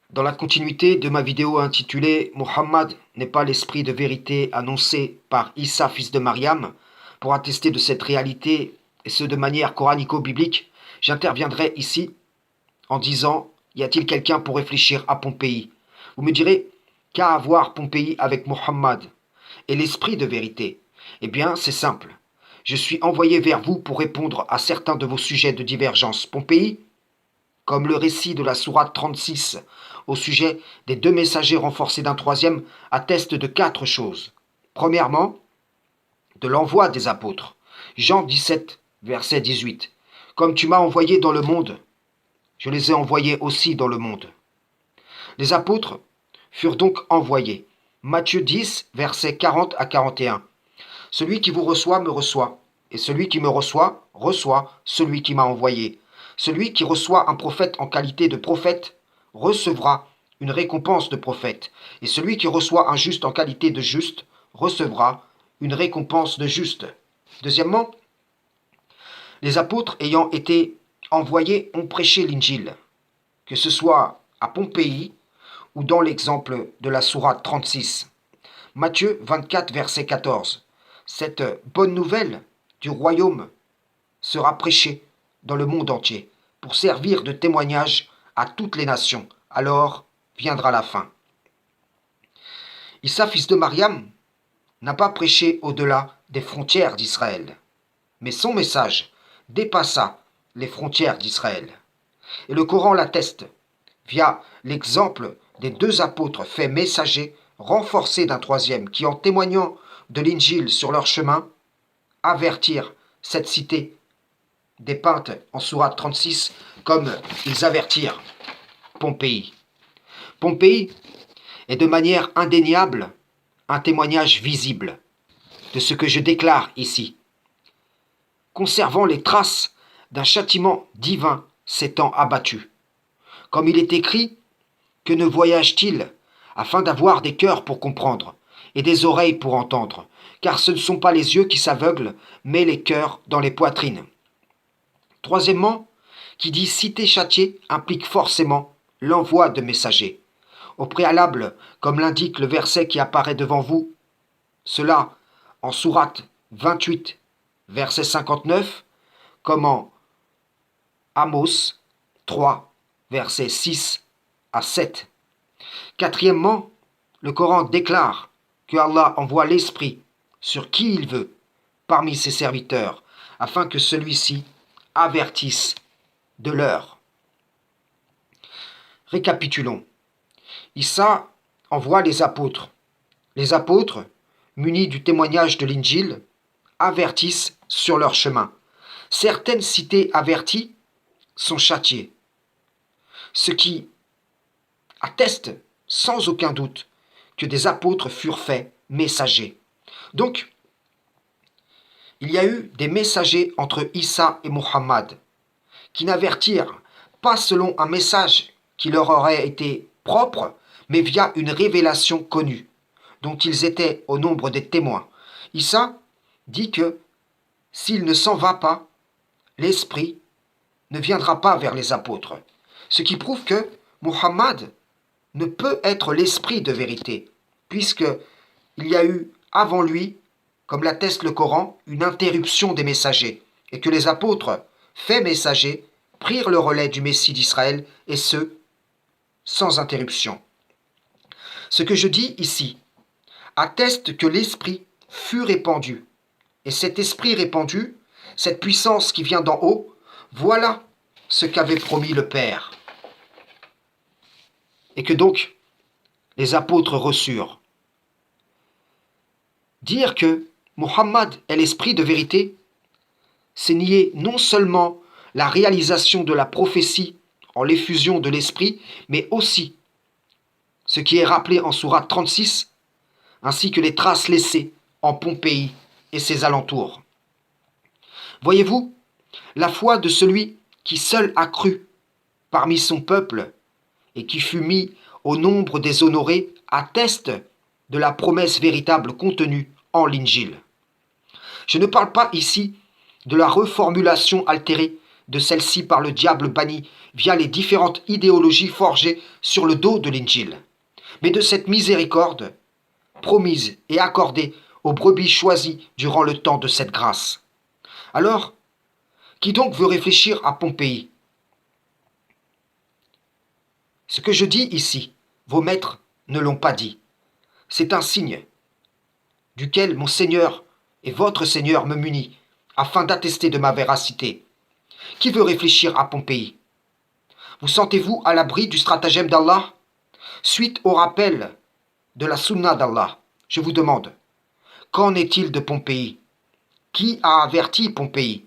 Dans la continuité de ma vidéo intitulée Muhammad n'est pas l'esprit de vérité annoncé par Issa, fils de Mariam, pour attester de cette réalité, et ce de manière coranico-biblique, j'interviendrai ici en disant y a-t-il quelqu'un pour réfléchir à Pompéi? Vous me direz qu'a à voir Pompéi avec Muhammad et l'esprit de vérité? Eh bien, c'est simple. Je suis envoyé vers vous pour répondre à certains de vos sujets de divergence. Pompéi, comme le récit de la sourate 36 au sujet des deux messagers renforcés d'un troisième, atteste de quatre choses. Premièrement, de l'envoi des apôtres. Jean 17, verset 18. Comme tu m'as envoyé dans le monde, je les ai envoyés aussi dans le monde. Les apôtres furent donc envoyés. Matthieu 10, versets 40 à 41. Celui qui vous reçoit me reçoit, et celui qui me reçoit reçoit celui qui m'a envoyé. Celui qui reçoit un prophète en qualité de prophète recevra une récompense de prophète, et celui qui reçoit un juste en qualité de juste recevra une récompense de juste. Deuxièmement, les apôtres ayant été envoyés ont prêché l'Injil, que ce soit à Pompéi ou dans l'exemple de la sourate 36. Matthieu 24, verset 14. Cette bonne nouvelle du royaume sera prêchée dans le monde entier pour servir de témoignage à toutes les nations. Alors viendra la fin. Issa, fils de Mariam, n'a pas prêché au-delà des frontières d'Israël, mais son message dépassa les frontières d'Israël. Et le Coran l'atteste via l'exemple des deux apôtres faits messagers renforcés d'un troisième qui, en témoignant de l'Injil sur leur chemin, avertirent cette cité dépeinte en sourate 36 comme ils avertirent Pompéi. Pompéi est de manière indéniable un témoignage visible de ce que je déclare ici, conservant les traces d'un châtiment divin s'étant abattu. Comme il est écrit, que ne voyage-t-il afin d'avoir des cœurs pour comprendre et des oreilles pour entendre, car ce ne sont pas les yeux qui s'aveuglent, mais les cœurs dans les poitrines. Troisièmement, qui dit cité châtiée implique forcément l'envoi de messagers. Au préalable, comme l'indique le verset qui apparaît devant vous, cela en sourate 28, verset 59, comme en Amos 3, versets 6 à 7. Quatrièmement, le Coran déclare que Allah envoie l'Esprit sur qui il veut parmi ses serviteurs, afin que celui-ci avertisse de l'heure. Récapitulons. Issa envoie les apôtres. Les apôtres, munis du témoignage de l'Injil, avertissent sur leur chemin. Certaines cités averties sont châtiées, ce qui atteste sans aucun doute que des apôtres furent faits messagers. Donc, il y a eu des messagers entre Issa et Muhammad qui n'avertirent pas selon un message qui leur aurait été propre, mais via une révélation connue, dont ils étaient au nombre des témoins. Issa dit que s'il ne s'en va pas, l'Esprit ne viendra pas vers les apôtres, ce qui prouve que Muhammad ne peut être l'Esprit de vérité, puisqu'il y a eu avant lui, comme l'atteste le Coran, une interruption des messagers, et que les apôtres, faits messagers, prirent le relais du Messie d'Israël, et ce, sans interruption. Ce que je dis ici atteste que l'Esprit fut répandu, et cet Esprit répandu, cette puissance qui vient d'en haut, voilà ce qu'avait promis le Père, et que donc les apôtres reçurent. Dire que Muhammad est l'Esprit de vérité, c'est nier non seulement la réalisation de la prophétie en l'effusion de l'Esprit, mais aussi ce qui est rappelé en sourate 36, ainsi que les traces laissées en Pompéi et ses alentours. Voyez-vous, la foi de celui qui seul a cru parmi son peuple et qui fut mis au nombre des honorés atteste de la promesse véritable contenue en l'Injil. Je ne parle pas ici de la reformulation altérée de celle-ci par le diable banni via les différentes idéologies forgées sur le dos de l'Injil, mais de cette miséricorde promise et accordée aux brebis choisies durant le temps de cette grâce. Alors, qui donc veut réfléchir à Pompéi? Ce que je dis ici, vos maîtres ne l'ont pas dit. C'est un signe duquel mon Seigneur et votre Seigneur me munit, afin d'attester de ma véracité. Qui veut réfléchir à Pompéi? Vous sentez-vous à l'abri du stratagème d'Allah? Suite au rappel de la sunna d'Allah, je vous demande, qu'en est-il de Pompéi? Qui a averti Pompéi?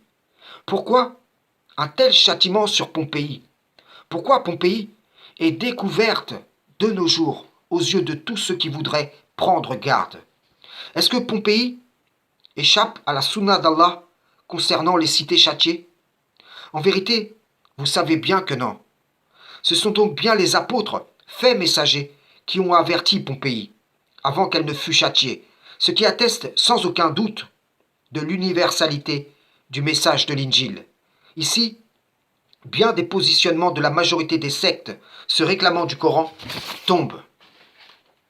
Pourquoi un tel châtiment sur Pompéi? Pourquoi Pompéi est découverte de nos jours aux yeux de tous ceux qui voudraient prendre garde? Est-ce que Pompéi échappe à la sunna d'Allah concernant les cités châtiées? En vérité, vous savez bien que non. Ce sont donc bien les apôtres, faits messagers, qui ont averti Pompéi, avant qu'elle ne fût châtiée, ce qui atteste sans aucun doute de l'universalité du message de l'Injil. Ici, bien des positionnements de la majorité des sectes se réclamant du Coran tombent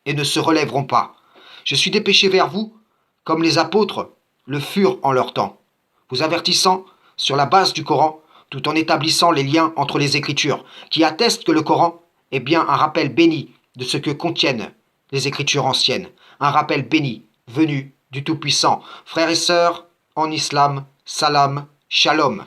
et ne se relèveront pas. Je suis dépêché vers vous, comme les apôtres le furent en leur temps, vous avertissant sur la base du Coran, tout en établissant les liens entre les Écritures, qui attestent que le Coran est bien un rappel béni de ce que contiennent les Écritures anciennes, un rappel béni venu du Tout-Puissant. Frères et sœurs, en islam, salam, shalom.